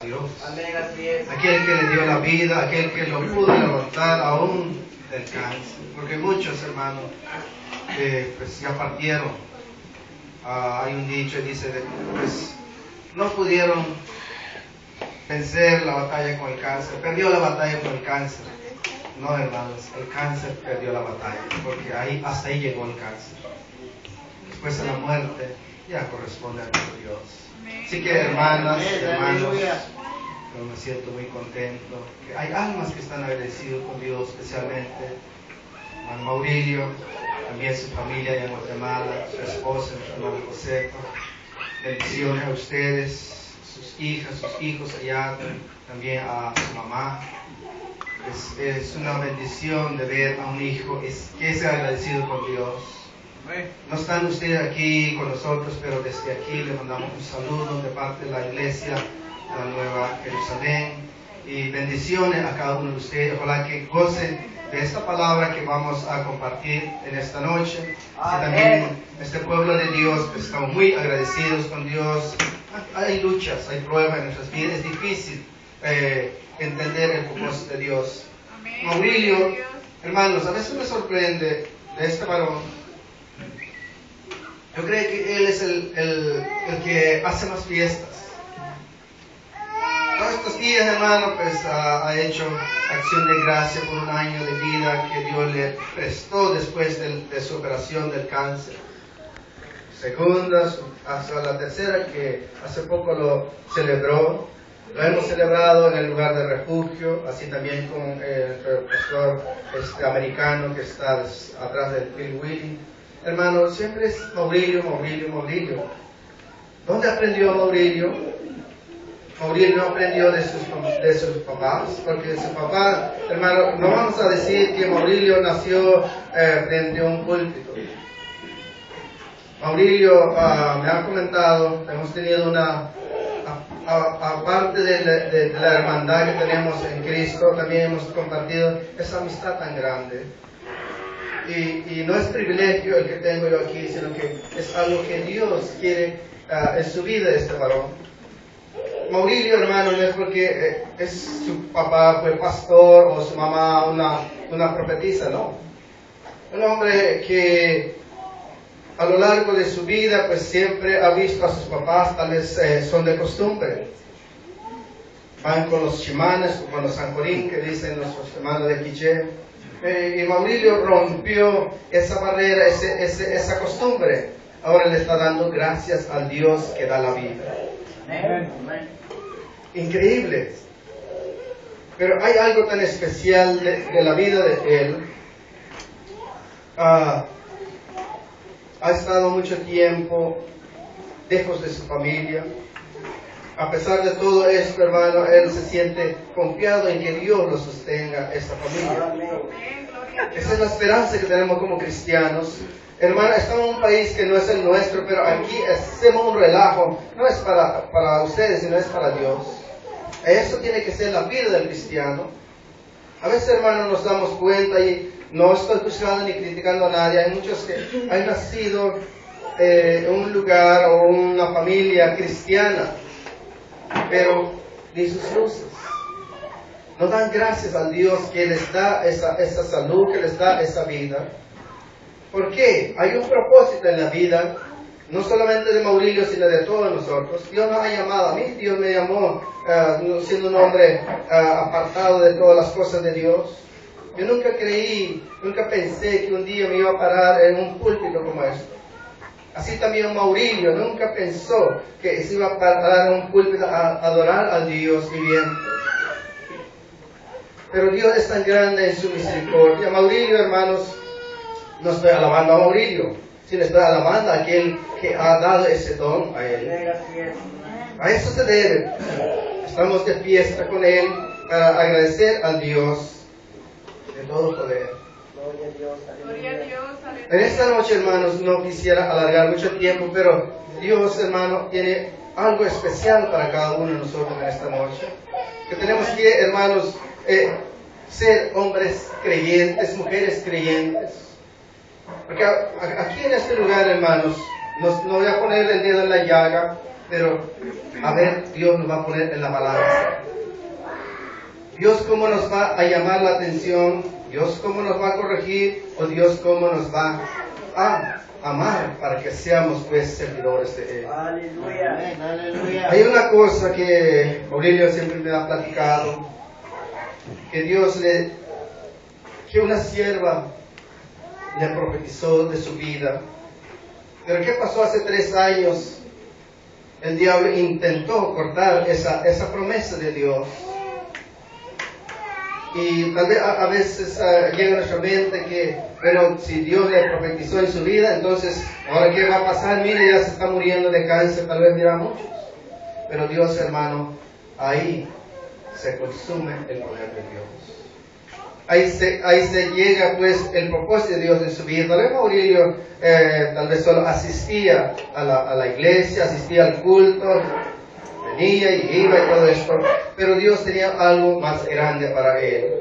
Dios. Amén, así es. Aquel que le dio la vida, aquel que lo pudo levantar aún del cáncer. Porque muchos hermanos pues ya partieron. Hay un dicho que dice, pues no pudieron vencer la batalla con el cáncer, perdió la batalla con el cáncer. No, hermanos, el cáncer perdió la batalla, porque hasta ahí llegó el cáncer. Después de la muerte ya corresponde a nuestro Dios. Así que hermanas, hermanos, yo me siento muy contento, que hay almas que están agradecidos con Dios, especialmente hermano Maurilio, también su familia allá en Guatemala, su esposa, su hermano José. Bendiciones a ustedes, sus hijas, sus hijos allá, también a su mamá. Es una bendición de ver a un hijo que es agradecido con Dios. No están ustedes aquí con nosotros, pero desde aquí le mandamos un saludo de parte de la iglesia de la Nueva Jerusalén. Y bendiciones a cada uno de ustedes. Ojalá que gocen de esta palabra que vamos a compartir en esta noche. Que también este pueblo de Dios, pues, estamos muy agradecidos con Dios. Hay luchas, hay pruebas en nuestras vidas. Es difícil entender el propósito de Dios. Maurilio, hermanos, a veces me sorprende de este varón. Yo creo que él es el que hace más fiestas. Todos estos días, hermano, pues ha hecho acción de gracia por un año de vida que Dios le prestó después de su operación del cáncer. Segunda, hasta la tercera, que hace poco lo celebró. Lo hemos celebrado en el lugar de refugio, así también con el pastor americano que está atrás del Phil Willing. Hermano, siempre es Maurilio, Maurilio, Maurilio. ¿Dónde aprendió Maurilio? Maurilio no aprendió de sus papás, porque de su papá, hermano, no vamos a decir que Maurilio nació frente a un púlpito. Maurilio me ha comentado, hemos tenido aparte de la hermandad que tenemos en Cristo, también hemos compartido esa amistad tan grande. Y no es privilegio el que tengo yo aquí, sino que es algo que Dios quiere en su vida de este varón. Maurilio, hermano, no es porque su papá fue pastor o su mamá una profetisa, no. Un hombre que a lo largo de su vida, pues siempre ha visto a sus papás, tal vez son de costumbre. Van con los chimanes o con los sancorín, que dicen nuestros hermanos de Quiché. Y Maurilio rompió esa barrera, esa costumbre. Ahora le está dando gracias al Dios que da la vida. Increíble. Pero hay algo tan especial de la vida de él. Ha estado mucho tiempo lejos de su familia. A pesar de todo esto, hermano, él se siente confiado en que Dios lo sostenga, esta familia. Esa es la esperanza que tenemos como cristianos. Hermano, estamos en un país que no es el nuestro, pero aquí hacemos un relajo. No es para ustedes, sino es para Dios. Eso tiene que ser la vida del cristiano. A veces, hermano, nos damos cuenta, y no estoy juzgando ni criticando a nadie, hay muchos que han nacido en un lugar o una familia cristiana, pero ni sus luces. No dan gracias al Dios que les da esa salud, que les da esa vida. ¿Por qué? Hay un propósito en la vida, no solamente de Maurilio, sino de todos nosotros. Dios nos ha llamado, a mí Dios me llamó siendo un hombre apartado de todas las cosas de Dios. Yo nunca pensé que un día me iba a parar en un púlpito como este. Así también Maurilio nunca pensó que se iba a parar en un púlpito a adorar al Dios viviente. Pero Dios es tan grande en su misericordia. Maurilio, hermanos, no estoy alabando a Maurilio, sino estoy alabando a aquel que ha dado ese don a él. A eso se debe. Estamos de fiesta con él para agradecer al Dios de todo poder. Gloria a Dios. En esta noche, hermanos, no quisiera alargar mucho tiempo, pero Dios, hermano, tiene algo especial para cada uno de nosotros en esta noche. Que tenemos que, hermanos, ser hombres creyentes, mujeres creyentes. Porque aquí en este lugar, hermanos, no voy a poner el dedo en la llaga, pero a ver, Dios nos va a poner en la balanza. Dios cómo nos va a llamar la atención, Dios cómo nos va a corregir, o Dios cómo nos va a amar para que seamos pues servidores de Él. Aleluya. Aleluya. Hay una cosa que Aurelio siempre me ha platicado, que una sierva le profetizó de su vida. Pero ¿qué pasó hace 3 años? El diablo intentó cortar esa promesa de Dios. Y tal vez a veces llega a nuestra mente que, pero si Dios le profetizó en su vida, entonces, ¿ahora qué va a pasar? Mire, ya se está muriendo de cáncer, tal vez dirá muchos. Pero Dios, hermano, ahí se consume el poder de Dios. Ahí se llega pues el propósito de Dios en su vida. Tal vez Aurelio tal vez solo asistía a la iglesia, asistía al culto, venía y iba y todo esto, pero Dios tenía algo más grande para él,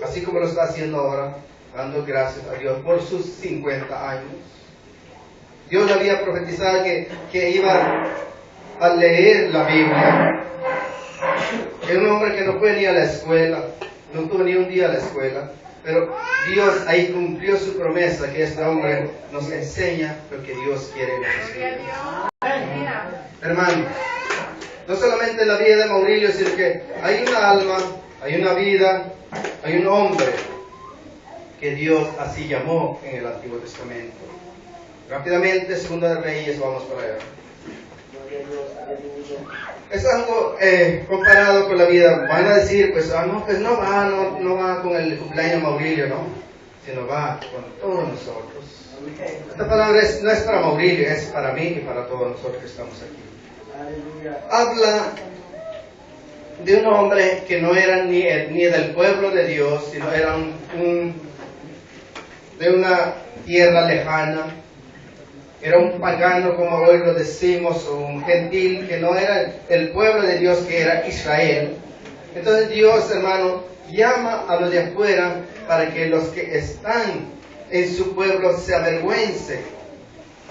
así como lo está haciendo ahora, dando gracias a Dios por sus 50 años. Dios le había profetizado que iba a leer la Biblia. Es un hombre que no fue ni a la escuela, no tuvo ni un día a la escuela, pero Dios ahí cumplió su promesa, que este hombre nos enseña lo que Dios quiere en nuestras vidas. Hermano, no solamente en la vida de Maurilio, sino que hay una alma, hay una vida, hay un hombre que Dios así llamó en el Antiguo Testamento. Rápidamente, Segunda de Reyes, vamos para allá. Es algo comparado con la vida. Van a decir, pues, no va con el cumpleaños de Maurilio, ¿no? Sino va con todos nosotros. Esta palabra no es para Maurilio, es para mí y para todos nosotros que estamos aquí. Habla de un hombre que no era ni del pueblo de Dios, sino era de una tierra lejana. Era un pagano, como hoy lo decimos, o un gentil, que no era el pueblo de Dios, que era Israel. Entonces Dios, hermano, llama a los de afuera para que los que están en su pueblo se avergüencen.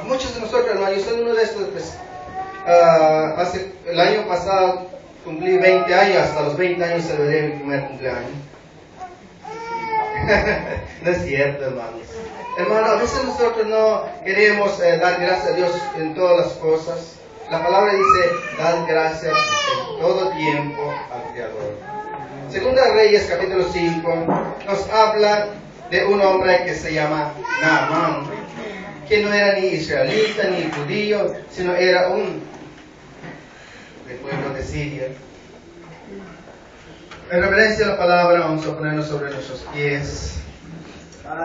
A muchos de nosotros, hermano, yo soy uno de estos, pues, el año pasado cumplí 20 años, hasta los 20 años celebré mi primer cumpleaños. No es cierto, hermanos. Hermano, a veces nosotros no queremos dar gracias a Dios en todas las cosas. La palabra dice, dar gracias en todo tiempo al Creador. Segunda de Reyes, capítulo 5, nos habla de un hombre que se llama Naamán, que no era ni israelita ni judío, sino era del pueblo de Siria. En referencia a la palabra, vamos a ponernos sobre nuestros pies.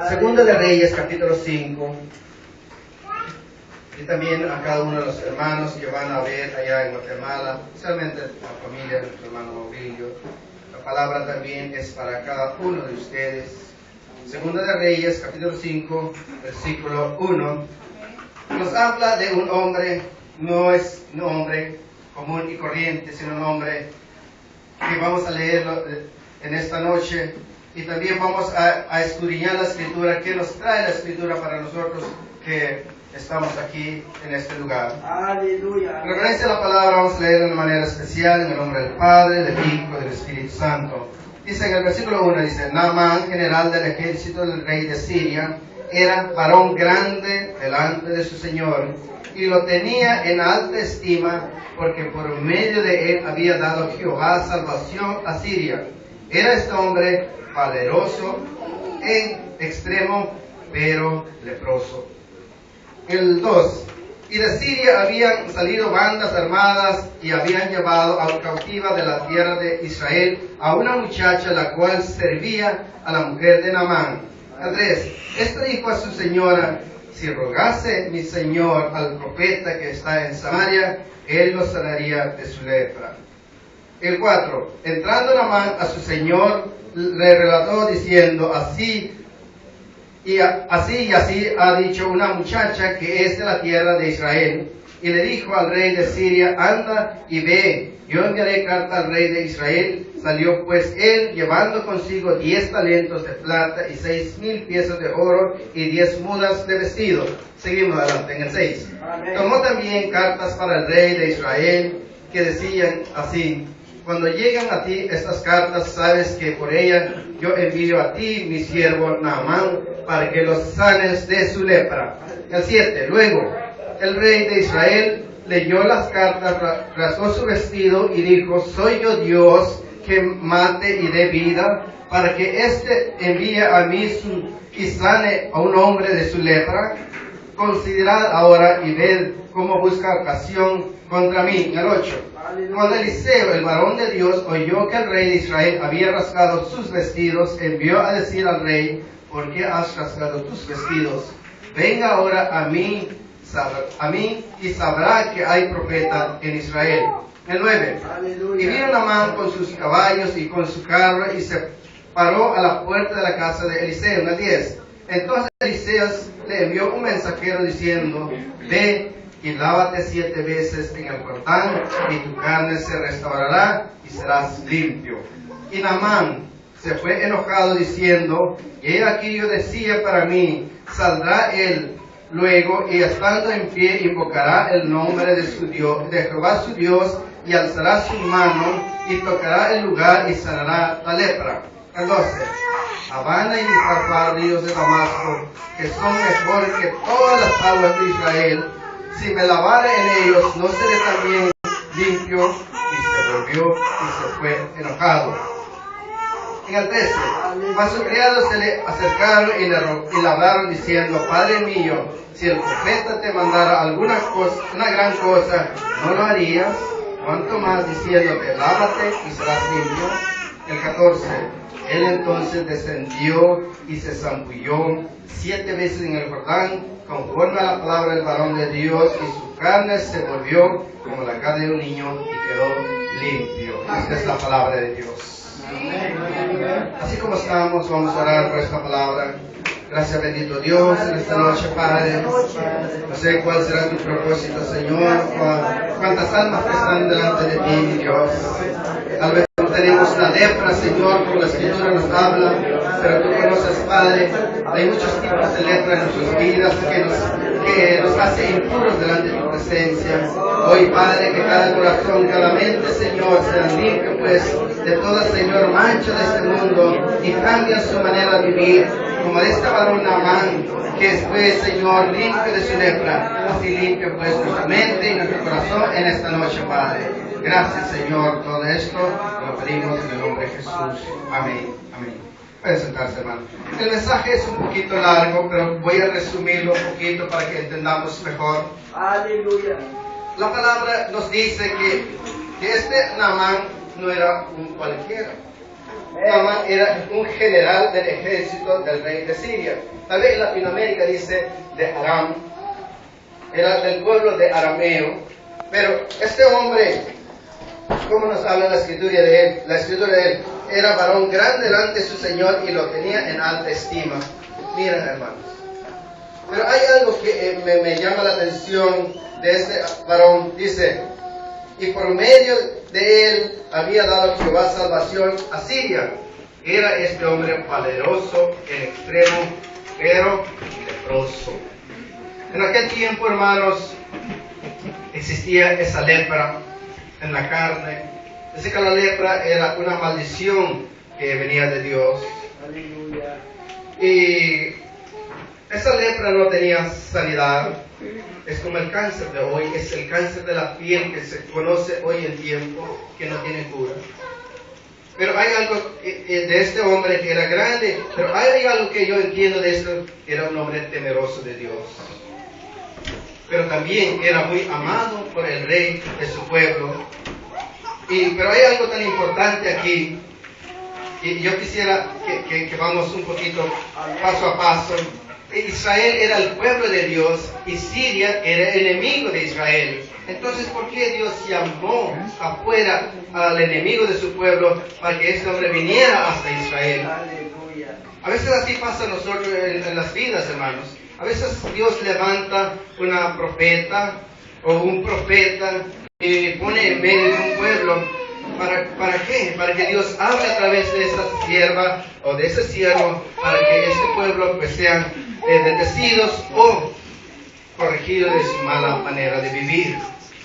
Segunda de Reyes, capítulo 5. Y también a cada uno de los hermanos que van a ver allá en Guatemala, especialmente la familia de nuestro hermano Maurilio. La palabra también es para cada uno de ustedes. Segunda de Reyes, capítulo 5, versículo 1. Nos habla de un hombre, no es un hombre común y corriente, sino un hombre que vamos a leerlo en esta noche. Y también vamos a escudriñar la Escritura, que nos trae la Escritura para nosotros que estamos aquí en este lugar. Aleluya. En referencia a la palabra, vamos a leer de una manera especial en el nombre del Padre, del Hijo y del Espíritu Santo. Dice en el versículo 1, dice, Naamán, general del ejército del rey de Siria, era varón grande delante de su Señor, y lo tenía en alta estima, porque por medio de él había dado Jehová salvación a Siria. Era este hombre valeroso en extremo, pero leproso. El 2. Y de Siria habían salido bandas armadas y habían llevado a cautiva de la tierra de Israel a una muchacha la cual servía a la mujer de Naamán. El 3. Este dijo a su señora, si rogase mi señor al profeta que está en Samaria, él lo sanaría de su lepra. El 4. Entrando Naamán a su señor, le relató diciendo, así y así ha dicho una muchacha que es de la tierra de Israel. Y le dijo al rey de Siria, anda y ve yo enviaré carta al rey de Israel. Salió pues él, llevando consigo 10 talentos de plata y 6,000 piezas de oro y 10 mudas de vestido. Seguimos adelante en el 6. Tomó también cartas para el rey de Israel, que decían así: cuando llegan a ti estas cartas, sabes que por ellas yo envío a ti mi siervo Naamán, para que los sanes de su lepra. El 7. Luego el rey de Israel leyó las cartas, rasgó su vestido y dijo: soy yo Dios que mate y dé vida, para que éste envíe a mí y sane a un hombre de su lepra. Considerad ahora y ved cómo busca ocasión contra mí. El 8. Cuando Eliseo, el varón de Dios, oyó que el rey de Israel había rasgado sus vestidos, envió a decir al rey: ¿por qué has rasgado tus vestidos? Venga ahora a mí y sabrá que hay profeta en Israel. El 9. Y vino Naamán con sus caballos y con su carro y se paró a la puerta de la casa de Eliseo. El 10. Entonces Eliseo le envió un mensajero diciendo: ve y lávate 7 veces en el Jordán, y tu carne se restaurará y serás limpio. Y Naamán se fue enojado diciendo: y he aquí yo decía para mí, saldrá él luego y estando en pie invocará el nombre de su Dios, de Jehová su Dios, y alzará su mano y tocará el lugar y sanará la lepra. El 12. Habana y Farfar, ríos de Damasco, que son mejores que todas las aguas de Israel. Si me lavare en ellos, no seré también limpio. Y se volvió y se fue enojado. En el 13. Mas sus criados se le acercaron y le hablaron diciendo: Padre mío, si el profeta te mandara alguna cosa, una gran cosa, ¿no lo harías? Cuanto más diciéndote: lávate y serás limpio. El 14. Él entonces descendió y se zambulló 7 veces en el Jordán, conforme a la palabra del varón de Dios, y su carne se volvió como la carne de un niño y quedó limpio. Esta es la palabra de Dios. Así como estamos, vamos a orar por esta palabra. Gracias, bendito Dios, en esta noche, Padre. No sé cuál será tu propósito, Señor. Cuántas almas que están delante de ti, mi Dios. Tal vez no tenemos la lepra, Señor, como la Escritura nos habla, pero tú conoces, Padre. Hay muchos tipos de lepra en nuestras vidas que nos hace impuros delante de tu presencia. Hoy, Padre, que cada corazón, cada mente, Señor, sea limpio, pues, de toda, Señor, mancha de este mundo, y cambia su manera de vivir, como de este varón Naamán, que fue, Señor, limpio de su lepra. Así limpio, pues, nuestra mente y nuestro corazón en esta noche, Padre. Gracias, Señor, todo esto lo pedimos en el nombre de Jesús. Amén. Amén. Pueden sentarse, hermano. El mensaje es un poquito largo, pero voy a resumirlo un poquito para que entendamos mejor. Aleluya. La palabra nos dice que este Naamán no era un cualquiera. Naamán era un general del ejército del rey de Siria. Tal vez en Latinoamérica dice de Aram. Era del pueblo de Arameo. Pero este hombre, ¿cómo nos habla la escritura de él? La escritura de él: era varón grande delante de su Señor y lo tenía en alta estima. Miren, hermanos. Pero hay algo que me llama la atención de este varón. Dice: y por medio de él había dado Jehová salvación a Siria. Era este hombre valeroso en extremo, pero leproso. En aquel tiempo, hermanos, existía esa lepra en la carne. Dice que la lepra era una maldición que venía de Dios. Aleluya. Y esa lepra no tenía sanidad. Es como el cáncer de hoy, es el cáncer de la piel que se conoce hoy en tiempo, que no tiene cura. Pero hay algo de este hombre que era grande, pero hay algo que yo entiendo de esto: era un hombre temeroso de Dios. Pero también era muy amado por el rey de su pueblo. Pero hay algo tan importante aquí, y yo quisiera que vamos un poquito paso a paso. Israel era el pueblo de Dios y Siria era el enemigo de Israel. Entonces, ¿por qué Dios llamó afuera al enemigo de su pueblo para que este hombre viniera hasta Israel? Aleluya. A veces así pasa a nosotros en las vidas, hermanos. A veces Dios levanta una profeta o un profeta pone en medio de un pueblo. ¿Para qué? Para que Dios hable a través de esa sierva o de ese siervo, para que este pueblo pues sean bendecidos o corregidos de su mala manera de vivir.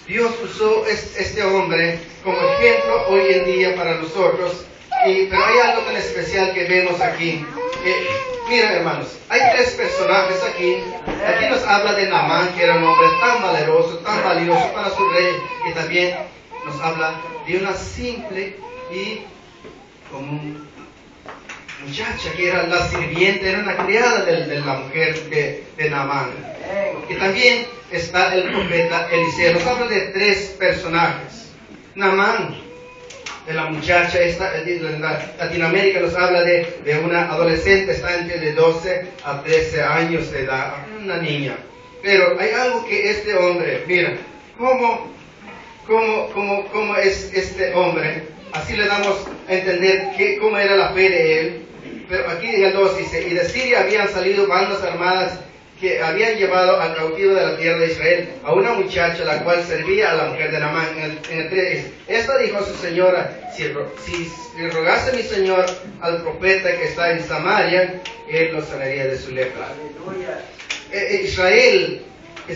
Dios usó este hombre como ejemplo hoy en día para nosotros, pero hay algo tan especial que vemos aquí. Mira, hermanos, hay 3 personajes aquí. Aquí nos habla de Naamán, que era un hombre tan valeroso, tan valioso para su rey, y también nos habla de una simple y común muchacha que era la sirvienta, era una criada de la mujer de Naamán. Y también está el profeta Eliseo. Nos habla de 3 personajes. Naamán, de la muchacha, en Latinoamérica nos habla de una adolescente, está entre de 12 a 13 años de edad, una niña. Pero hay algo que este hombre, mira, ¿cómo es este hombre? Así le damos a entender cómo era la fe de él. Pero aquí en el 2 dice, y de Siria habían salido bandas armadas que habían llevado al cautivo de la tierra de Israel a una muchacha la cual servía a la mujer de Naamán. En el 3 dice, esta dijo a su señora, si rogase mi señor al profeta que está en Samaria, él lo sanaría de su lepra. Israel,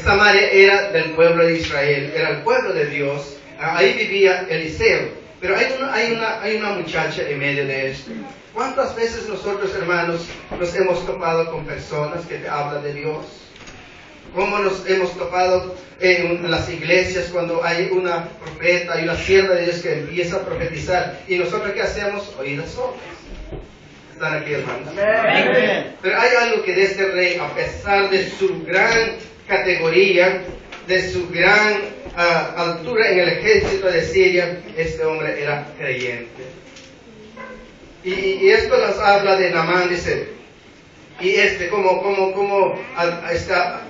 Samaria era del pueblo de Israel, era el pueblo de Dios. Ahí vivía Eliseo. Pero hay una muchacha en medio de esto. ¿Cuántas veces nosotros, hermanos, nos hemos topado con personas que te hablan de Dios? ¿Cómo nos hemos topado en las iglesias cuando hay una profeta, hay una sierva de Dios que empieza a profetizar? ¿Y nosotros qué hacemos? Oídas sordas. ¿Están aquí, hermanos? Amén. Pero hay algo que de este rey, a pesar de su gran categoría, de su gran altura en el ejército de Siria, este hombre era creyente. Y esto nos habla de Naamán, dice, y como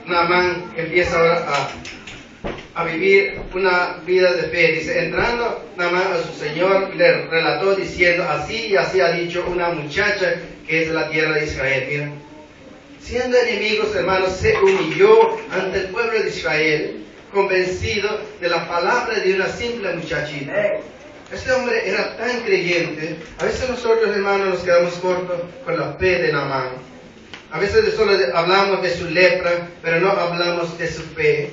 Naamán empieza ahora a vivir una vida de fe. Dice, entrando Naamán a su señor, le relató diciendo, así y así ha dicho una muchacha que es de la tierra de Israel. Mira, siendo enemigos, hermanos, se humilló ante el pueblo de Israel, convencido de la palabra de una simple muchachita. Este hombre era tan creyente. A veces nosotros, hermanos, nos quedamos cortos con la fe de Naamán. A veces solo hablamos de su lepra, pero no hablamos de su fe.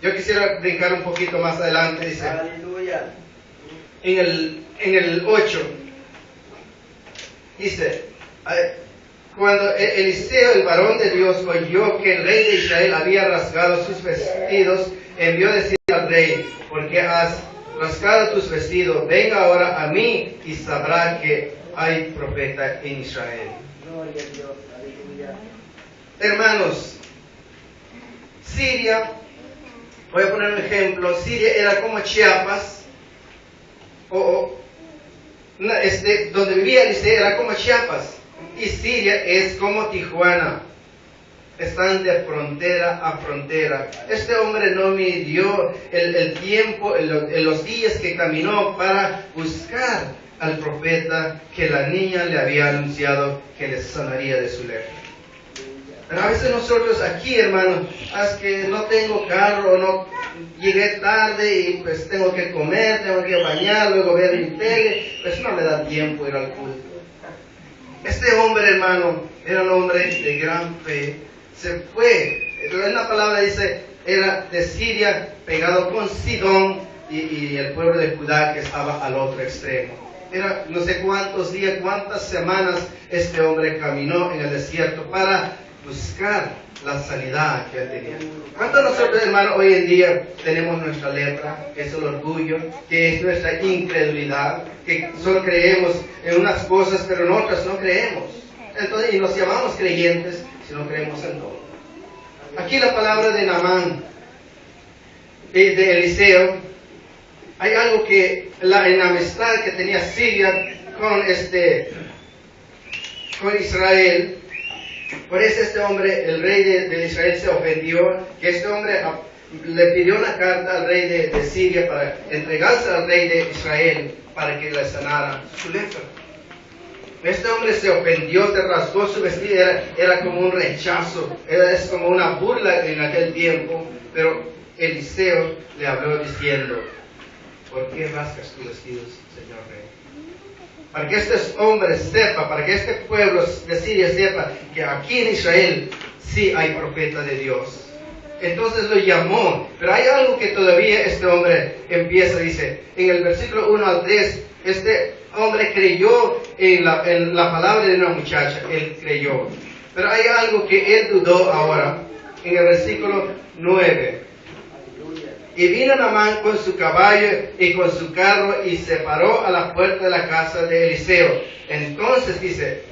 Yo quisiera brincar un poquito más adelante, dice, aleluya. En el 8, dice, cuando Eliseo, el varón de Dios, oyó que el rey de Israel había rasgado sus vestidos, envió a decir al rey, ¿por qué has rasgado tus vestidos? Venga ahora a mí y sabrá que hay profeta en Israel. Gloria a Dios, aleluya. Hermanos, Siria, voy a poner un ejemplo, Siria era como Chiapas, donde vivía Eliseo era como Chiapas, y Siria es como Tijuana. Están de frontera a frontera. Este hombre no midió el tiempo, los días que caminó para buscar al profeta que la niña le había anunciado que le sanaría de su lepra. Pero a veces nosotros aquí, hermanos, es que no tengo carro, no llegué tarde y pues tengo que comer, tengo que bañar, luego ver mi tele, pues no me da tiempo ir al culto. Este hombre, hermano, era un hombre de gran fe. Se fue, en la palabra dice, era de Siria pegado con Sidón y el pueblo de Judá que estaba al otro extremo. Era no sé cuántos días, cuántas semanas este hombre caminó en el desierto para buscar la sanidad que él tenía. ¿Cuántos de nosotros, hermanos, hoy en día tenemos nuestra lepra, que es el orgullo, que es nuestra incredulidad, que solo creemos en unas cosas pero en otras no creemos? Entonces, y nos llamamos creyentes si no creemos en todo. Aquí la palabra de Naamán, de Eliseo, hay algo que en la amistad que tenía Siria con Israel, por eso este hombre, el rey de Israel, se ofendió, que este hombre le pidió una carta al rey de Siria para entregarse al rey de Israel para que le sanara su lepra. Este hombre se ofendió, se rasgó su vestido, era como un rechazo, es como una burla en aquel tiempo, pero Eliseo le habló diciendo, ¿por qué rasgas tus vestidos, Señor Rey? Para que estos hombres sepan, para que este pueblo de Siria sepa que aquí en Israel sí hay profeta de Dios. Entonces lo llamó, pero hay algo que todavía este hombre empieza, dice, en el versículo 1 al 3, este hombre creyó en la palabra de una muchacha, él creyó. Pero hay algo que él dudó ahora, en el versículo 9. Y vino Naamán con su caballo y con su carro y se paró a la puerta de la casa de Eliseo. Entonces dice,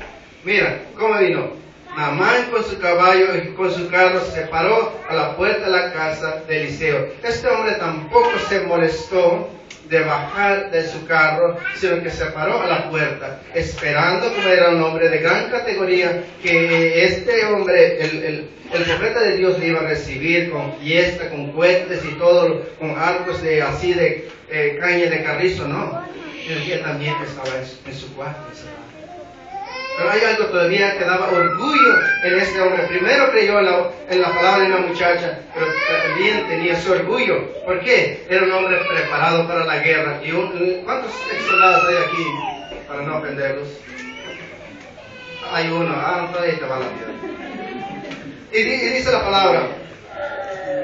mira, ¿cómo vino? Naamán con su caballo y con su carro se paró a la puerta de la casa de Eliseo. Este hombre tampoco se molestó de bajar de su carro, sino que se paró a la puerta, esperando, como era un hombre de gran categoría, que este hombre, el profeta de Dios, le iba a recibir con fiesta, con cohetes y todo, con arcos de caña de carrizo, no. Él también estaba en su cuarto. Pero hay algo todavía que daba orgullo en este hombre. Primero creyó en la palabra de una muchacha, pero también tenía su orgullo. ¿Por qué? Era un hombre preparado para la guerra. ¿Cuántos soldados hay aquí? Para no ofenderlos. Hay uno. Todavía te va la vida. Y dice la palabra.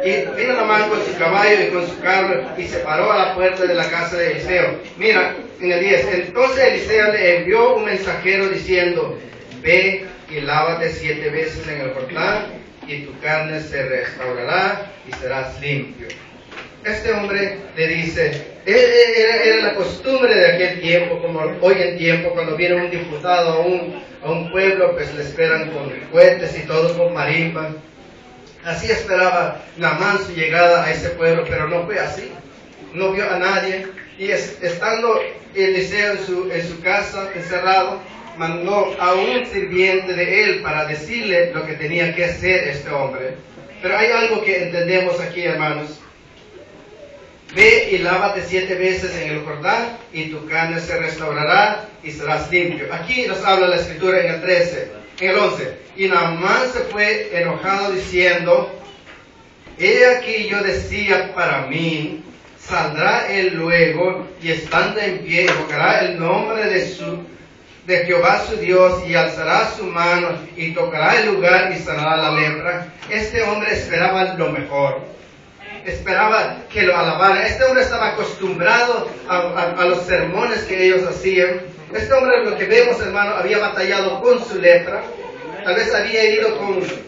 Y vino Naamán con su caballo y con su carro y se paró a la puerta de la casa de Eliseo. Mira, en el 10. Entonces Eliseo le envió un mensajero diciendo, ve y lávate 7 veces en el Jordán y tu carne se restaurará y serás limpio. Este hombre le dice, era la costumbre de aquel tiempo, como hoy en tiempo, cuando viene un diputado a un pueblo, pues le esperan con cohetes y todo, con marimba. Así esperaba Naamán su llegada a ese pueblo, pero no fue así. No vio a nadie. Y estando Eliseo en su casa, encerrado, mandó a un sirviente de él para decirle lo que tenía que hacer este hombre. Pero hay algo que entendemos aquí, hermanos. Ve y lávate 7 veces en el Jordán y tu carne se restaurará y serás limpio. Aquí nos habla la escritura en el 13. En el 11, y Naamán se fue enojado diciendo, he aquí yo decía para mí, saldrá él luego y estando en pie invocará el nombre de Jehová su Dios y alzará su mano y tocará el lugar y sanará la lepra. Este hombre esperaba lo mejor. Esperaba que lo alabaran. Este hombre estaba acostumbrado a los sermones que ellos hacían. Este hombre, lo que vemos, hermano, había batallado con su lepra. Tal vez había ido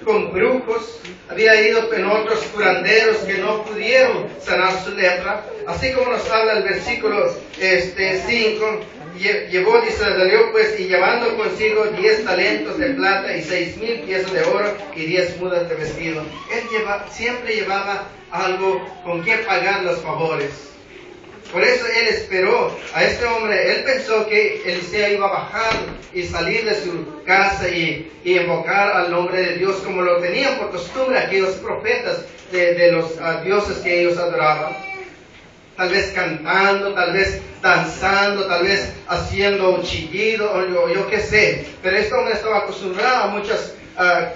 con brujos, había ido con otros curanderos que no pudieron sanar su lepra. Así como nos habla el versículo 5, llevó, dice, salió pues y llevando consigo 10 talentos de plata y 6,000 piezas de oro y 10 mudas de vestido. Él siempre llevaba algo con que pagar los favores. Por eso él esperó a este hombre. Él pensó que Eliseo iba a bajar y salir de su casa y invocar al nombre de Dios como lo tenían por costumbre aquellos profetas de los dioses que ellos adoraban. Tal vez cantando, tal vez danzando, tal vez haciendo un chillido, o yo qué sé. Pero este hombre estaba acostumbrado a muchas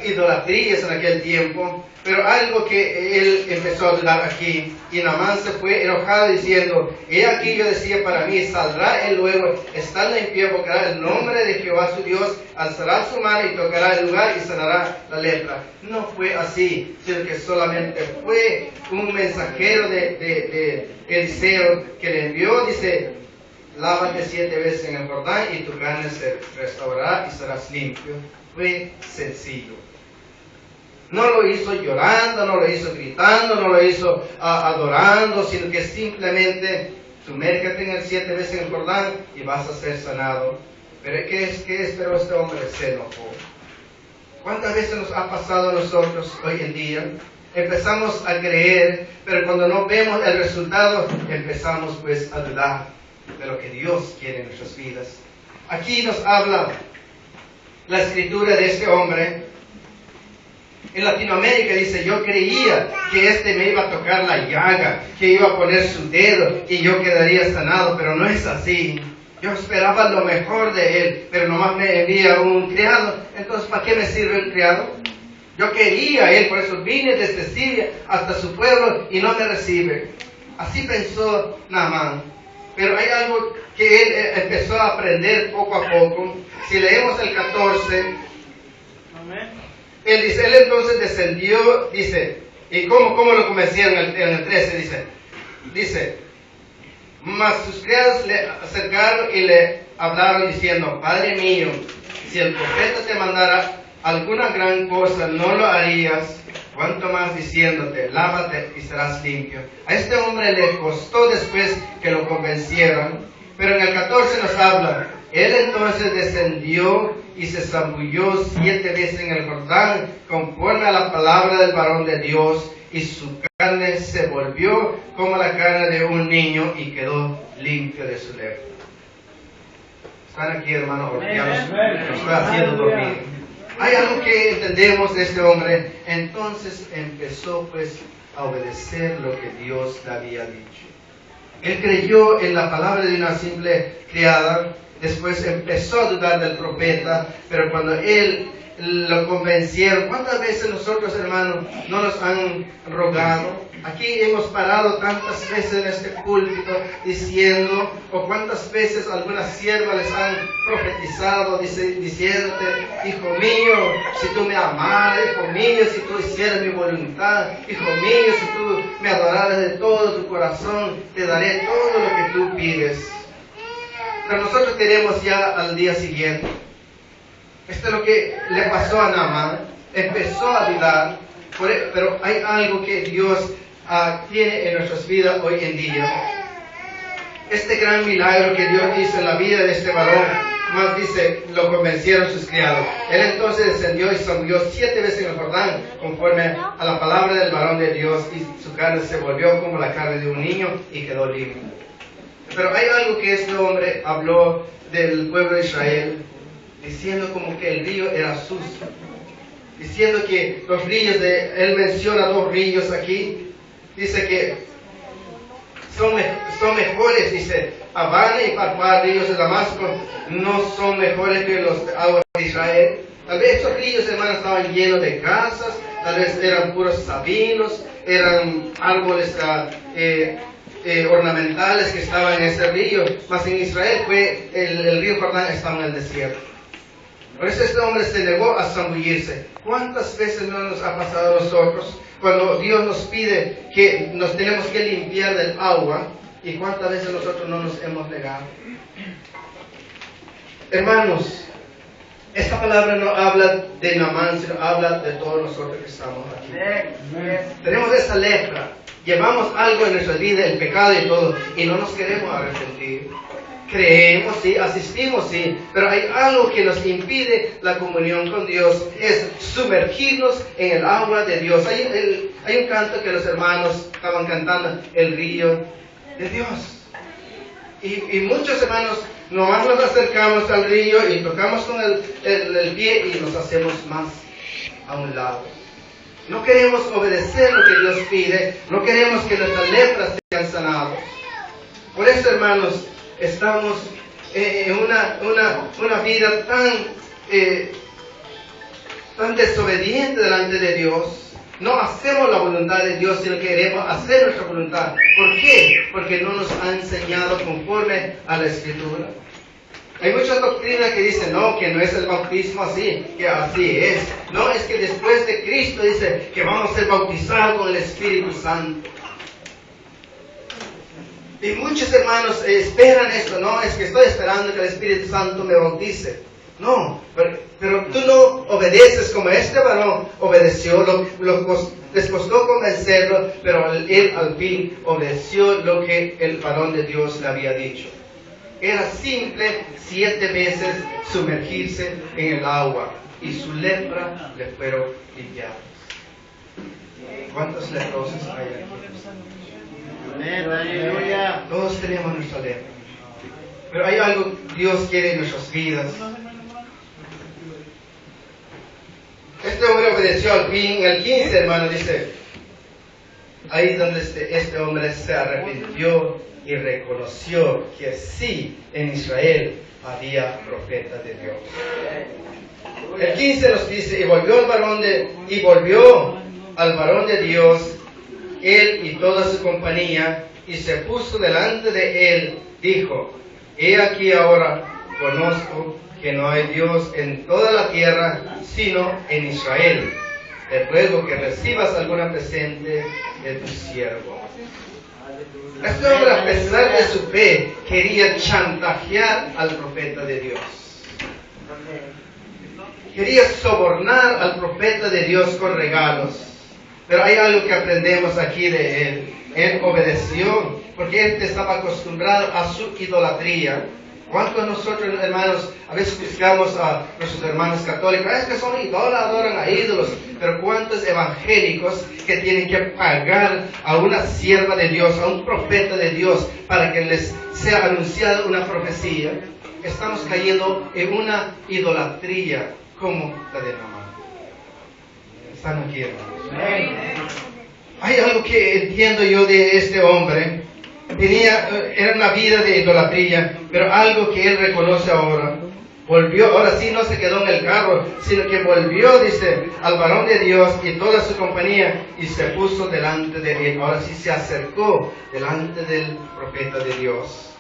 idolatrías en aquel tiempo. Pero algo que él empezó a dudar aquí, y Naamán se fue enojado diciendo, he aquí yo decía para mí, saldrá él luego, estando en pie, invocará el nombre de Jehová su Dios, alzará su mano y tocará el lugar y sanará la lepra. No fue así, sino que solamente fue un mensajero de Eliseo que le envió, dice, lávate 7 veces en el Jordán y tu carne se restaurará y serás limpio. Fue sencillo. No lo hizo llorando, no lo hizo gritando, no lo hizo adorando, sino que simplemente sumérgete en el 7 veces en el Jordán y vas a ser sanado. Pero ¿qué esperó este hombre? Se enojó. ¿Cuántas veces nos ha pasado a nosotros hoy en día? Empezamos a creer, pero cuando no vemos el resultado, empezamos pues a dudar de lo que Dios quiere en nuestras vidas. Aquí nos habla la escritura de este hombre. En Latinoamérica dice, yo creía que este me iba a tocar la llaga, que iba a poner su dedo y yo quedaría sanado, pero no es así. Yo esperaba lo mejor de él, pero nomás me envía un criado. Entonces, ¿para qué me sirve el criado? Yo quería a él, por eso vine desde Siria hasta su pueblo y no me recibe. Así pensó Naamán. pero hay algo que él empezó a aprender poco a poco. Si leemos el 14, él dice, él entonces descendió, dice, ¿y cómo lo convencieron en el 13? Dice, mas sus criados le acercaron y le hablaron diciendo, Padre mío, si el profeta te mandara alguna gran cosa, no lo harías, cuanto más diciéndote, lávate y serás limpio. A este hombre le costó después que lo convencieran, pero en el 14 nos habla, él entonces descendió y se zambulló 7 veces en el Jordán, conforme a la palabra del varón de Dios, y su carne se volvió como la carne de un niño y quedó limpio de su lepra. Están aquí, hermanos, porque ya nos está haciendo dormir. Hay algo que entendemos de este hombre. Entonces empezó pues a obedecer lo que Dios le había dicho. Él creyó en la palabra de una simple criada. Después empezó a dudar del profeta, pero cuando él lo convencieron, ¿cuántas veces nosotros, hermanos, no nos han rogado? Aquí hemos parado tantas veces en este púlpito diciendo, o cuántas veces algunas siervas les han profetizado diciéndote, hijo mío, si tú me amaras, hijo mío, si tú hicieras mi voluntad, hijo mío, si tú me adoraras de todo tu corazón, te daré todo lo que tú pides. Pero nosotros queremos ya al día siguiente. Esto es lo que le pasó a Naamán. Empezó a dudar, pero hay algo que Dios tiene en nuestras vidas hoy en día. Este gran milagro que Dios hizo en la vida de este varón, más dice, lo convencieron sus criados. Él entonces descendió y zambulló 7 veces en el Jordán, conforme a la palabra del varón de Dios, y su carne se volvió como la carne de un niño y quedó limpio. Pero hay algo que este hombre habló del pueblo de Israel, diciendo como que el río era sucio, diciendo que los ríos él menciona 2 ríos aquí, dice que son mejores, dice, Abana y Parpar, ríos de Damasco, no son mejores que los aguas de Israel. Tal vez estos ríos, hermanos, estaban llenos de casas, tal vez eran puros sabinos, eran árboles ornamentales que estaban en ese río, mas en Israel el río Jordán estaba en el desierto. Por eso este hombre se negó a zambullirse. ¿Cuántas veces no nos ha pasado a nosotros cuando Dios nos pide que nos tenemos que limpiar del agua? ¿Y cuántas veces nosotros no nos hemos negado? Hermanos, esta palabra no habla de Naamán, sino habla de todos nosotros que estamos aquí. Tenemos esta lepra, llevamos algo en nuestra vida, el pecado y todo, y no nos queremos arrepentir. Creemos, sí, asistimos, sí, pero hay algo que nos impide la comunión con Dios, es sumergirnos en el agua de Dios. Hay un canto que los hermanos estaban cantando, el río de Dios. Y muchos hermanos, nomás nos acercamos al río y tocamos con el pie y nos hacemos más a un lado. No queremos obedecer lo que Dios pide, no queremos que nuestras lepras sean sanadas. Por eso, hermanos, estamos en una vida tan desobediente delante de Dios. No hacemos la voluntad de Dios, sino que queremos hacer nuestra voluntad. ¿Por qué? Porque no nos ha enseñado conforme a la Escritura. Hay muchas doctrinas que dicen, no, que no es el bautismo así, que así es. No, es que después de Cristo dice que vamos a ser bautizados con el Espíritu Santo. Y muchos hermanos esperan esto, no, es que estoy esperando que el Espíritu Santo me bautice. No, pero tú no obedeces como este varón obedeció, les costó convencerlo, pero él al fin obedeció lo que el varón de Dios le había dicho. Era simple 7 veces sumergirse en el agua y su lepra le fueron limpiadas. ¿Cuántos leprosos hay aquí? Amén, aleluya. Todos tenemos nuestra lepra. Pero hay algo que Dios quiere en nuestras vidas. Este hombre obedeció al fin. En el 15, hermano, dice, ahí donde este hombre se arrepintió y reconoció que sí, en Israel había profeta de Dios. El 15 nos dice, y volvió al varón de Dios, él y toda su compañía, y se puso delante de él dijo, he aquí ahora conozco que no hay Dios en toda la tierra, sino en Israel. Te ruego que recibas alguna presente de tu siervo. Este hombre, a pesar de su fe, quería chantajear al profeta de Dios. Quería sobornar al profeta de Dios con regalos. Pero hay algo que aprendemos aquí de él. Él obedeció, porque él estaba acostumbrado a su idolatría. ¿Cuántos de nosotros, hermanos, a veces juzgamos a nuestros hermanos católicos? Es que son idólatras, adoran a ídolos. Pero ¿cuántos evangélicos que tienen que pagar a una sierva de Dios, a un profeta de Dios, para que les sea anunciada una profecía? Estamos cayendo en una idolatría como la de Naamán. ¿Están aquí, hermanos? Hay algo que entiendo yo de este hombre. Era una vida de idolatría, pero algo que él reconoce ahora. Volvió, ahora sí no se quedó en el carro, sino que volvió, dice, al varón de Dios y toda su compañía, y se puso delante de él. Ahora sí se acercó delante del profeta de Dios.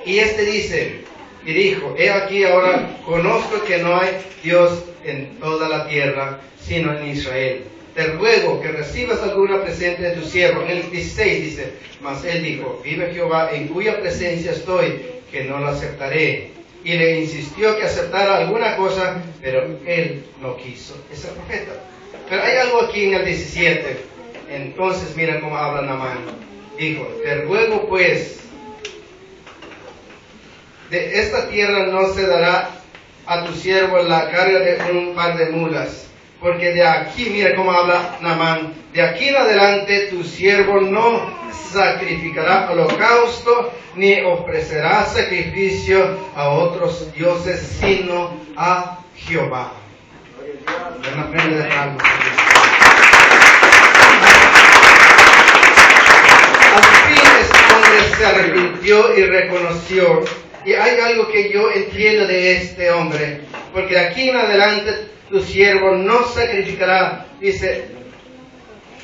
Y este dice, y dijo, he aquí ahora conozco que no hay Dios en toda la tierra, sino en Israel. Te ruego que recibas alguna presente de tu siervo. En el 16 dice, mas él dijo, vive Jehová en cuya presencia estoy, que no la aceptaré. Y le insistió que aceptara alguna cosa, pero él no quiso. Es el profeta. Pero hay algo aquí en el 17. Entonces mira cómo habla Naamán. Dijo, te ruego pues, de esta tierra no se dará a tu siervo la carga de un par de mulas. Porque de aquí, mira cómo habla Naamán, de aquí en adelante tu siervo no sacrificará holocausto, ni ofrecerá sacrificio a otros dioses, sino a Jehová. Ven, aprende de algo. Al fin este hombre se arrepintió y reconoció. Y hay algo que yo entiendo de este hombre, porque de aquí en adelante tu siervo no sacrificará, dice,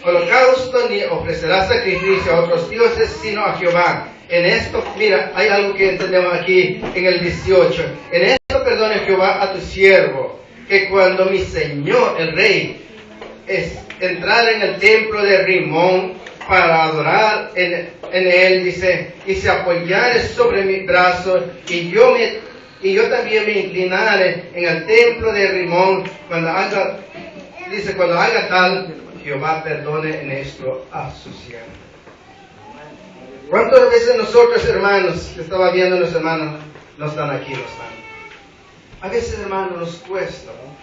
holocausto, ni ofrecerá sacrificio a otros dioses, sino a Jehová. En esto, mira, hay algo que entendemos aquí en el 18. En esto perdone Jehová a tu siervo, que cuando mi señor, el rey, entrar en el templo de Rimón para adorar en él, dice, y se apoyare sobre mi brazo, y yo también me inclinaré en el templo de Rimón, cuando haga tal, Jehová perdone en esto a su siervo. ¿Cuántas veces nosotros, hermanos, que estaba viendo los hermanos, no están aquí, no están? A veces, hermanos, nos cuesta, ¿no?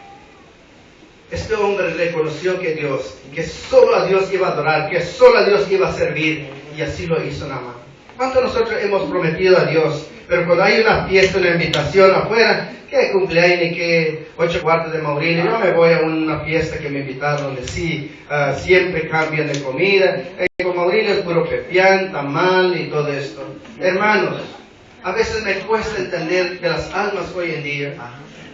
Este hombre reconoció que solo a Dios iba a adorar, que solo a Dios iba a servir, y así lo hizo Naamán. ¿Cuántos nosotros hemos prometido a Dios? Pero cuando hay una fiesta, una invitación afuera, que cumpleaños ni que 8 cuartos de Mauricio, yo me voy a una fiesta que me invitaron donde sí, siempre cambian de comida. Con Mauricio es puro pepián, tamal y todo esto. Hermanos, a veces me cuesta entender de las almas hoy en día.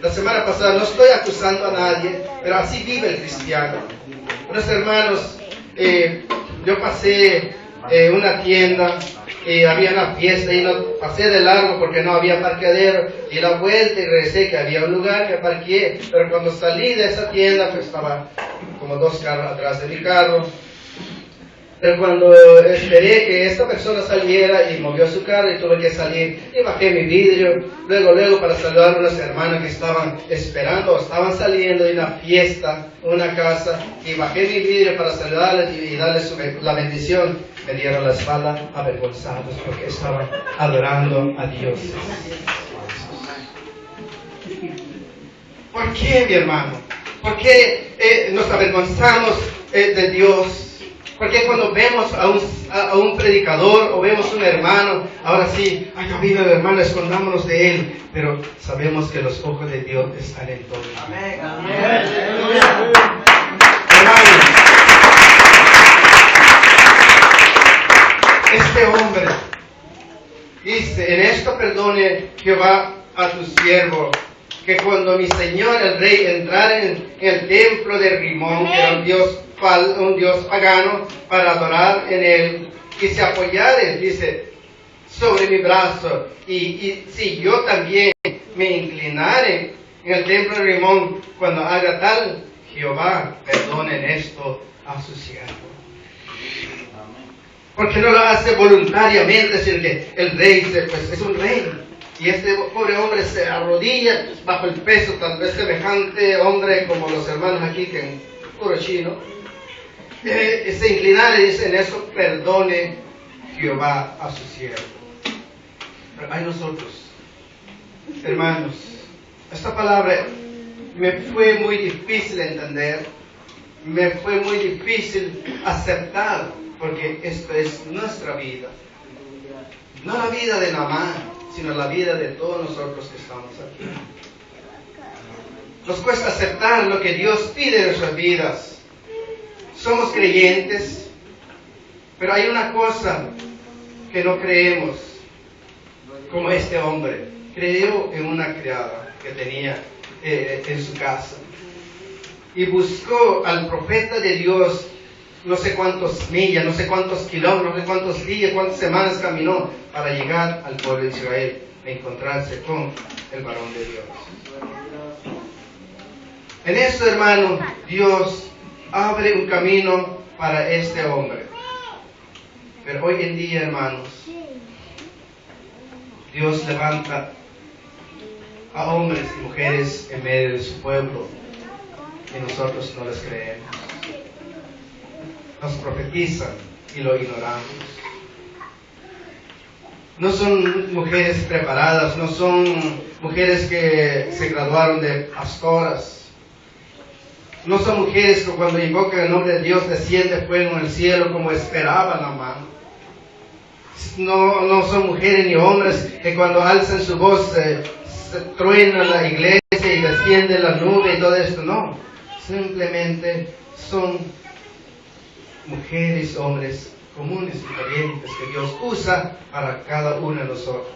La semana pasada, no estoy acusando a nadie, pero así vive el cristiano. Unos hermanos, yo pasé una tienda, y había una fiesta y no pasé de largo porque no había parqueadero, di la vuelta y regresé que había un lugar que parqueé, pero cuando salí de esa tienda pues estaba como 2 carros atrás de mi carro. Pero cuando esperé que esta persona saliera y movió su carro y tuve que salir, y bajé mi vidrio, luego para saludar a unos hermanos que estaban esperando o estaban saliendo de una fiesta, una casa, y bajé mi vidrio para saludarles y darles la bendición. Me dieron la espalda avergonzados porque estaban adorando a Dios. ¿Por qué, mi hermano? ¿Por qué nos avergonzamos de Dios? Porque cuando vemos a un predicador o vemos a un hermano, ahora sí, ay, no vive el hermano, escondámonos de él. Pero sabemos que los ojos de Dios están en todo. Amén. Hermanos, este hombre dice, en esto perdone Jehová a tu siervo, que cuando mi señor el rey entrara en el templo de Rimón, que era un dios pagano, para adorar en él, y se apoyare, dice, sobre mi brazo. Y si yo también me inclinare en el templo de Rimón, cuando haga tal, Jehová perdone en esto a su siervo. Porque no lo hace voluntariamente, sino que el rey pues, es un rey. Y este pobre hombre se arrodilla bajo el peso tal vez semejante hombre como los hermanos aquí, que en puro chino. Se inclina y dice en eso, perdone Jehová a su siervo. Pero hay nosotros, hermanos, esta palabra me fue muy difícil entender, me fue muy difícil aceptar, porque esto es nuestra vida. No la vida de Naamán, sino la vida de todos nosotros que estamos aquí. Nos cuesta aceptar lo que Dios pide de nuestras vidas. Somos creyentes, pero hay una cosa que no creemos, como este hombre. Creyó en una criada que tenía en su casa. Y buscó al profeta de Dios, no sé cuántas millas, no sé cuántos kilómetros, no sé cuántos días, cuántas semanas caminó para llegar al pueblo de Israel, a encontrarse con el varón de Dios. En esto, hermano, Dios abre un camino para este hombre. Pero hoy en día, hermanos, Dios levanta a hombres y mujeres en medio de su pueblo y nosotros no les creemos. Nos profetizan y lo ignoramos. No son mujeres preparadas, no son mujeres que se graduaron de pastoras. No son mujeres que cuando invocan el nombre de Dios desciende fuego en el cielo como esperaban Naamán. No son mujeres ni hombres que cuando alzan su voz se truena la iglesia y desciende la nube y todo esto. No, simplemente son mujeres, hombres comunes y corrientes que Dios usa para cada uno de nosotros.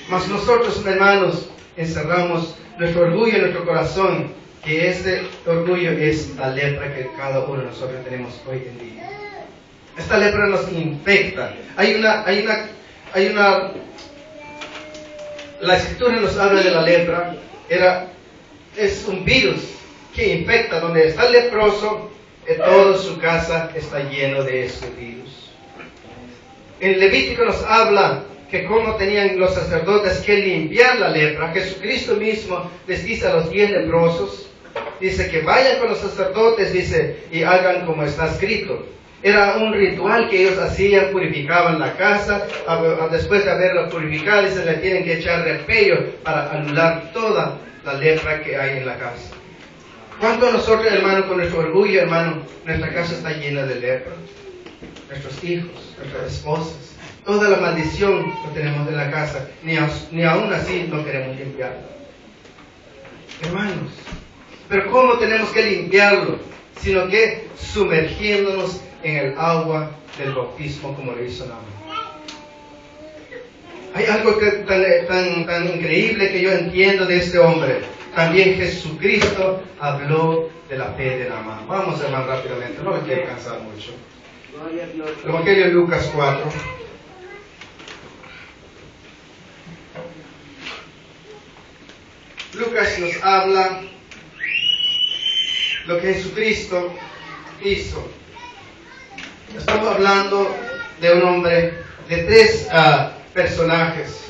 Mas nosotros, hermanos, encerramos nuestro orgullo en nuestro corazón, que ese orgullo es la lepra que cada uno de nosotros tenemos hoy en día. Esta lepra nos infecta. La escritura nos habla de la lepra. Es un virus que infecta. Donde está el leproso, toda su casa está lleno de ese virus. En Levítico nos habla que cómo tenían los sacerdotes que limpiar la lepra. Jesucristo mismo les dice a los 10 leprosos, dice que vayan con los sacerdotes, dice, y hagan como está escrito. Era un ritual que ellos hacían, purificaban la casa, después de haberla purificado, se le tienen que echar repello para anular toda la lepra que hay en la casa. ¿Cuánto nosotros, hermano, con nuestro orgullo, hermano, nuestra casa está llena de lepra? Nuestros hijos, nuestras esposas, toda la maldición que tenemos en la casa, ni aún así no queremos limpiarla. Hermanos, pero ¿cómo tenemos que limpiarlo? Sino que sumergiéndonos en el agua del bautismo como lo hizo Naamán. Hay algo tan increíble que yo entiendo de este hombre. También Jesucristo habló de la fe de Naamán. Vamos, hermano, rápidamente, no me quiero cansar mucho. El Evangelio de Lucas 4. Lucas nos habla lo que Jesucristo hizo. Estamos hablando de un hombre, de 3 personajes,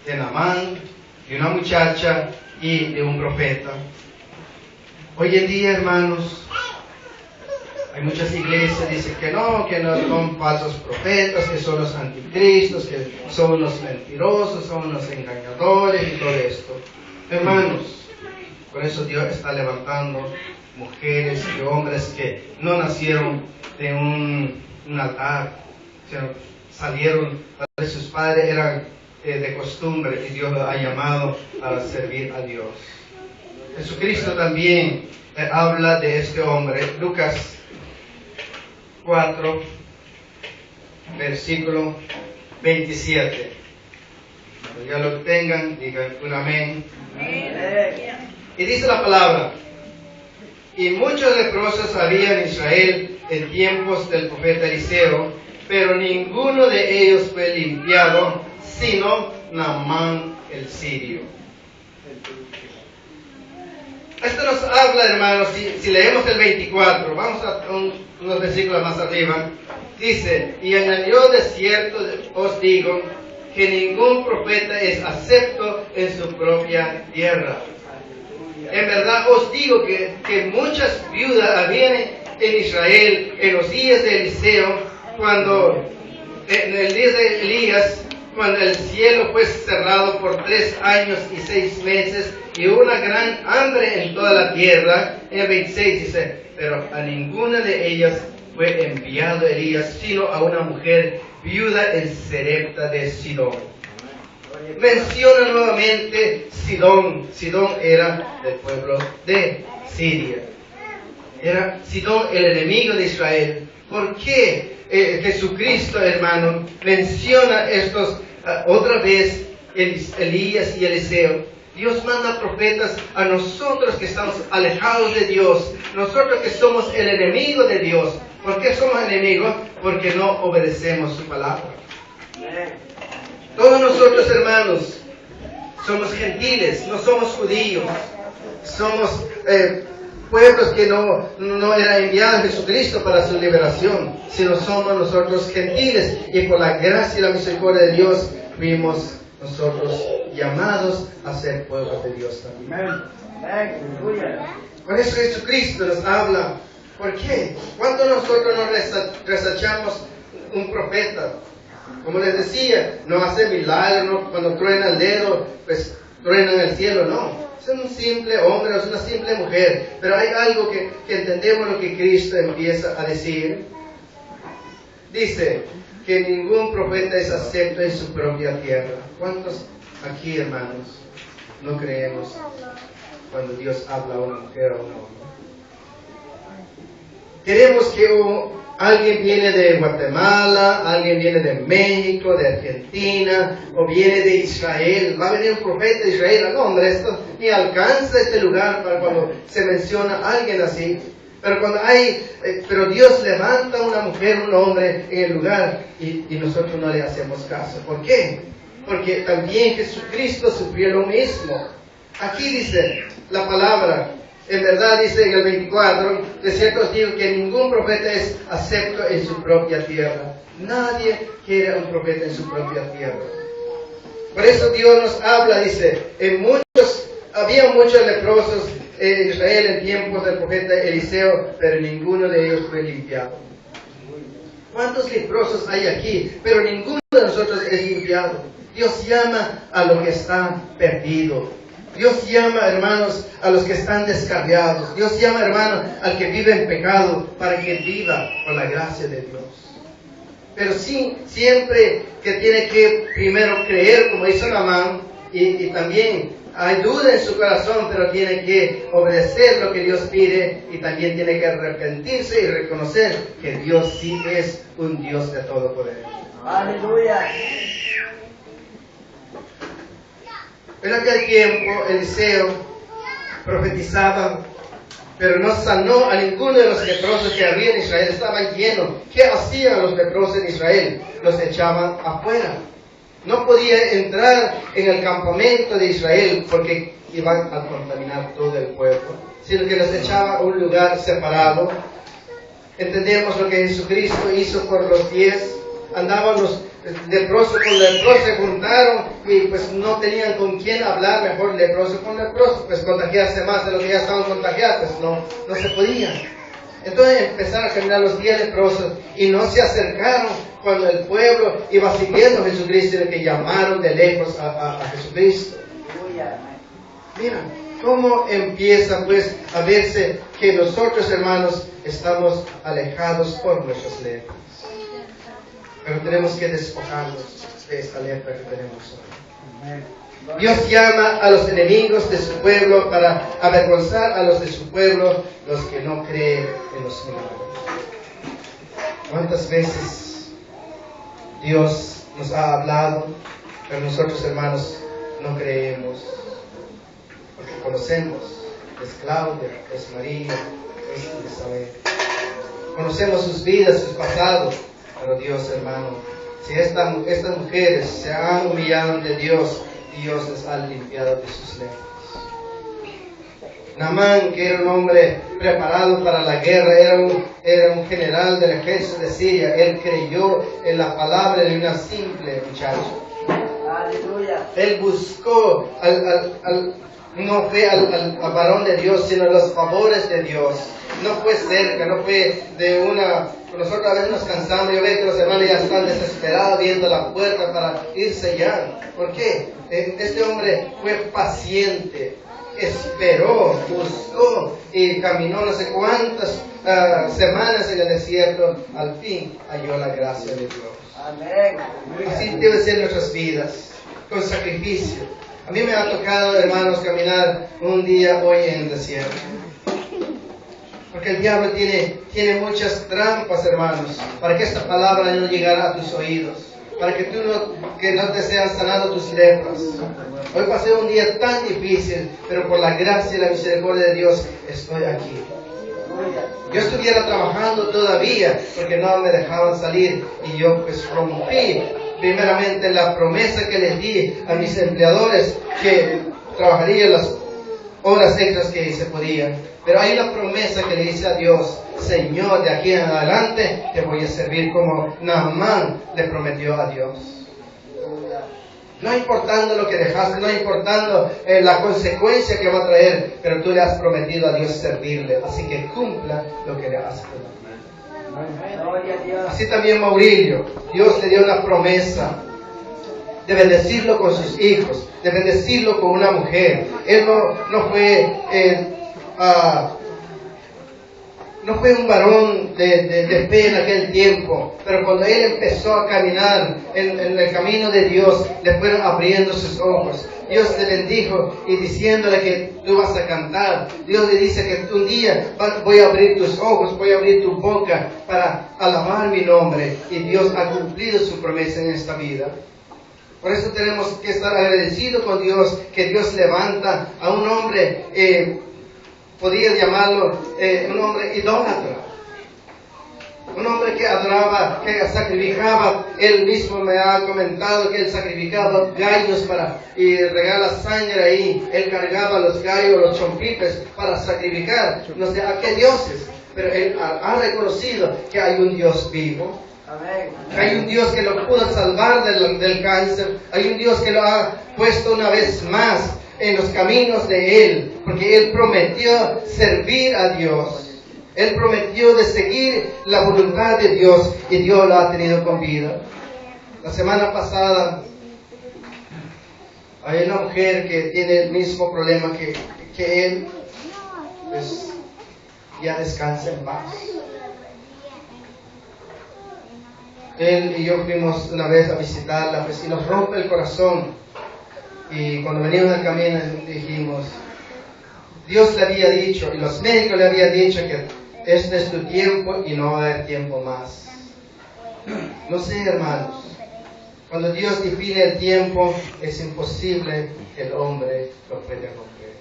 de Naamán, de una muchacha y de un profeta. Hoy en día, hermanos, hay muchas iglesias que dicen que no son falsos profetas, que son los anticristos, que son los mentirosos, son los engañadores y todo esto. Hermanos, por eso Dios está levantando mujeres y hombres que no nacieron de un altar, sino salieron, sus padres eran de costumbre y Dios los ha llamado para servir a Dios. Jesucristo también habla de este hombre. Lucas 4, versículo 27. Cuando ya lo tengan, digan un amén. Y dice la palabra: y muchos leprosos había en Israel en tiempos del profeta Eliseo, pero ninguno de ellos fue limpiado, sino Naamán el sirio. Esto nos habla, hermanos, si leemos el 24, vamos a unos versículos más arriba, dice, y añadió de cierto os digo, que ningún profeta es acepto en su propia tierra. En verdad os digo que muchas viudas habían en Israel en los días de Eliseo, cuando en el día de Elías, cuando el cielo fue cerrado por 3 años y 6 meses, y hubo una gran hambre en toda la tierra. En el 26 dice, pero a ninguna de ellas fue enviado Elías, sino a una mujer viuda en Serepta de Sidón. Menciona nuevamente Sidón. Sidón era del pueblo de Siria. Era Sidón el enemigo de Israel. ¿Por qué Jesucristo, hermano, menciona estos otra vez Elías y Eliseo? Dios manda profetas a nosotros que estamos alejados de Dios, nosotros que somos el enemigo de Dios. ¿Por qué somos enemigos? Porque no obedecemos su palabra. Todos nosotros, hermanos, somos gentiles, no somos judíos, somos pueblos que no era enviado Jesucristo para su liberación, sino somos nosotros gentiles, y por la gracia y la misericordia de Dios fuimos nosotros llamados a ser pueblos de Dios también. Por eso Jesucristo nos habla. ¿Por qué? ¿Cuándo nosotros nos rechazamos un profeta? Como les decía, no hace milagros, cuando truena el dedo, pues truena en el cielo, no. Es un simple hombre, es una simple mujer. Pero hay algo que entendemos lo que Cristo empieza a decir. Dice que ningún profeta es acepto en su propia tierra. ¿Cuántos aquí, hermanos, no creemos cuando Dios habla a una mujer o a un hombre? Queremos que alguien viene de Guatemala, alguien viene de México, de Argentina, o viene de Israel. Va a venir un profeta de Israel. No, hombre, esto ni alcanza este lugar para cuando se menciona a alguien así. Pero cuando pero Dios levanta a una mujer, un hombre en el lugar, y nosotros no le hacemos caso. ¿Por qué? Porque también Jesucristo sufrió lo mismo. Aquí dice la palabra. En verdad dice en el 24, de cierto os digo que ningún profeta es acepto en su propia tierra. Nadie quiere un profeta en su propia tierra. Por eso Dios nos habla, dice, había muchos leprosos en Israel en tiempos del profeta Eliseo, pero ninguno de ellos fue limpiado. ¿Cuántos leprosos hay aquí? Pero ninguno de nosotros es limpiado. Dios llama a lo que está perdido. Dios llama, hermanos, a los que están descarriados. Dios llama, hermano, al que vive en pecado para que viva por la gracia de Dios. Pero sí, siempre que tiene que primero creer, como hizo Naamán, y también hay duda en su corazón, pero tiene que obedecer lo que Dios pide, y también tiene que arrepentirse y reconocer que Dios sí es un Dios de todo poder. Aleluya. En aquel tiempo Eliseo profetizaba, pero no sanó a ninguno de los leprosos que había en Israel. Estaban llenos. ¿Qué hacían los leprosos en Israel? Los echaban afuera. No podía entrar en el campamento de Israel porque iban a contaminar todo el pueblo, sino que los echaba a un lugar separado. Entendemos lo que Jesucristo hizo por los 10. Andaban los leprosos con leprosos, se juntaron y pues no tenían con quién hablar, mejor leproso con leproso, pues contagiarse más de lo que ya estaban contagiados, pues no se podía. Entonces empezaron a caminar los 10 leprosos y no se acercaron cuando el pueblo iba siguiendo a Jesucristo, y que llamaron de lejos a Jesucristo. Mira, cómo empieza pues a verse que nosotros, hermanos, estamos alejados por nuestros lejos. Pero tenemos que despojarnos de esta lepra que tenemos hoy. Dios llama a los enemigos de su pueblo para avergonzar a los de su pueblo, los que no creen en los milagros. ¿Cuántas veces Dios nos ha hablado, pero nosotros, hermanos, no creemos? Porque conocemos, es Claudia, es María, es Isabel. Conocemos sus vidas, sus pasados. Pero Dios, hermano, si estas mujeres se han humillado ante Dios, Dios les ha limpiado de sus lepras. Naamán, que era un hombre preparado para la guerra, era un general del ejército de Siria. Él creyó en la palabra de una simple muchacho. Aleluya. Él buscó no fue al varón de Dios, sino los favores de Dios. No fue cerca, no fue de una... Nosotros a veces nos cansamos, yo veo que los hermanos ya están desesperados viendo la puerta para irse ya. ¿Por qué? Este hombre fue paciente, esperó, buscó y caminó no sé cuántas semanas en el desierto. Al fin halló la gracia de Dios. Amén. Así debe ser nuestras vidas, con sacrificio. A mí me ha tocado, hermanos, caminar un día hoy en el desierto. Porque el diablo tiene muchas trampas, hermanos, para que esta palabra no llegara a tus oídos, para que no te sean sanados tus lepras. Hoy pasé un día tan difícil, pero por la gracia y la misericordia de Dios estoy aquí. Yo estuviera trabajando todavía porque no me dejaban salir y yo pues rompí primeramente la promesa que les di a mis empleadores que trabajaría las horas extras que se podían. Pero hay una promesa que le dice a Dios: Señor, de aquí en adelante te voy a servir como Naamán le prometió a Dios. No importando lo que dejaste, no importando la consecuencia que va a traer, pero tú le has prometido a Dios servirle, así que cumpla lo que le has prometido. Así también Maurilio, Dios le dio una promesa de bendecirlo con sus hijos, de bendecirlo con una mujer. Él no fue un varón de fe en aquel tiempo, pero cuando él empezó a caminar en el camino de Dios, le fueron abriendo sus ojos. Dios le bendijo y diciéndole que tú vas a cantar. Dios le dice que un día voy a abrir tus ojos, voy a abrir tu boca para alabar mi nombre. Y Dios ha cumplido su promesa en esta vida. Por eso tenemos que estar agradecidos con Dios, que Dios levanta a un hombre, podría llamarlo un hombre idólatra. Un hombre que adoraba, que sacrificaba. Él mismo me ha comentado que él sacrificaba gallos y regala sangre ahí. Él cargaba los gallos, los chompites para sacrificar. No sé a qué dioses, pero él ha reconocido que hay un Dios vivo. Hay un Dios que lo pudo salvar del cáncer. Hay un Dios que lo ha puesto una vez más en los caminos de Él, porque Él prometió servir a Dios. Él prometió de seguir la voluntad de Dios y Dios lo ha tenido con vida. La semana pasada hay una mujer que tiene el mismo problema que él, pues ya descansa en paz. Él y yo fuimos una vez a visitarla, pues, y nos rompe el corazón. Y cuando veníamos del camino dijimos, Dios le había dicho, y los médicos le habían dicho que este es tu tiempo y no va a haber tiempo más. No sé, hermanos, cuando Dios define el tiempo, es imposible que el hombre lo pueda romper.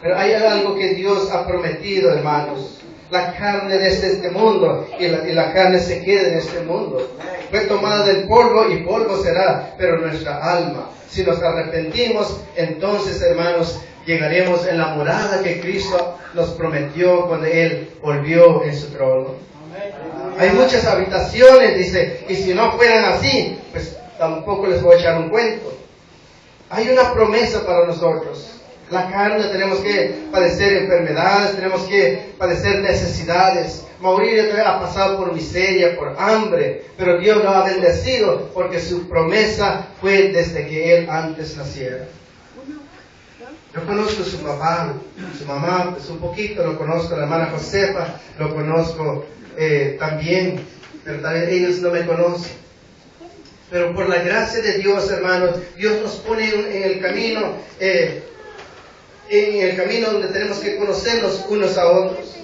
Pero hay algo que Dios ha prometido, hermanos. La carne de este mundo, y la carne se queda en este mundo. Fue tomada del polvo y polvo será, pero nuestra alma, si nos arrepentimos, entonces, hermanos, llegaremos en la morada que Cristo nos prometió cuando Él volvió en su trono. Hay muchas habitaciones, dice, y si no fueran así, pues tampoco les voy a echar un cuento. Hay una promesa para nosotros. La carne, tenemos que padecer enfermedades, tenemos que padecer necesidades. Maurilio ha pasado por miseria, por hambre, pero Dios lo ha bendecido porque su promesa fue desde que él antes naciera. Yo conozco a su papá, su mamá, pues un poquito lo conozco, la hermana Josefa, lo conozco también, pero también ellos no me conocen. Pero por la gracia de Dios, hermanos, Dios nos pone en el camino donde tenemos que conocernos unos a otros.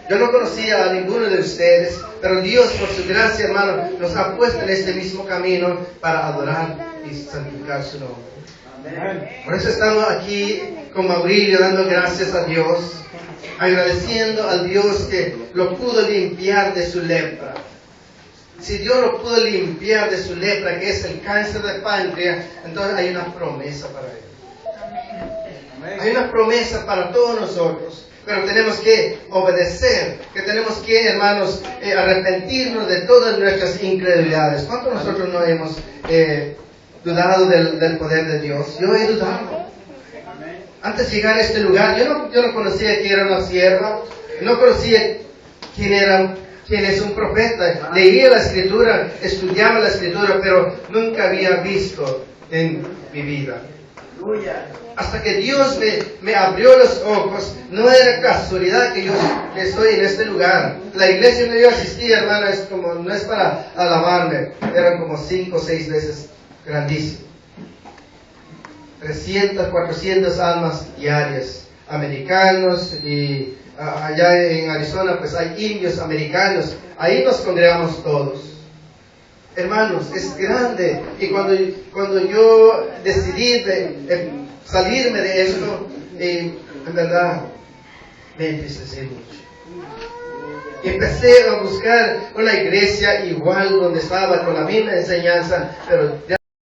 Yo no conocía a ninguno de ustedes, pero Dios, por su gracia, hermano, nos ha puesto en este mismo camino para adorar y santificar su nombre. Por eso estamos aquí con Maurilio dando gracias a Dios, agradeciendo al Dios que lo pudo limpiar de su lepra. Si Dios lo pudo limpiar de su lepra, que es el cáncer de páncreas, entonces hay una promesa para él. Hay una promesa para todos nosotros. Pero tenemos que obedecer, que tenemos que, hermanos, arrepentirnos de todas nuestras incredulidades. ¿Cuántos de nosotros no hemos dudado del poder de Dios? Yo he dudado. Antes de llegar a este lugar, yo no conocía quién era una sierva, no conocía quién es un profeta. Leía la Escritura, estudiaba la Escritura, pero nunca había visto en mi vida. Hasta que Dios me abrió los ojos, no era casualidad que estoy en este lugar. La iglesia donde yo asistía, hermano, no es para alabarme, eran como 5 o 6 veces grandísimo. 300, 400 almas diarias, americanos, y allá en Arizona pues hay indios americanos, ahí nos congregamos todos. Hermanos, es grande. Y cuando yo decidí salirme de esto, en verdad me entristecí mucho. Empecé a buscar una iglesia igual donde estaba con la misma enseñanza, pero de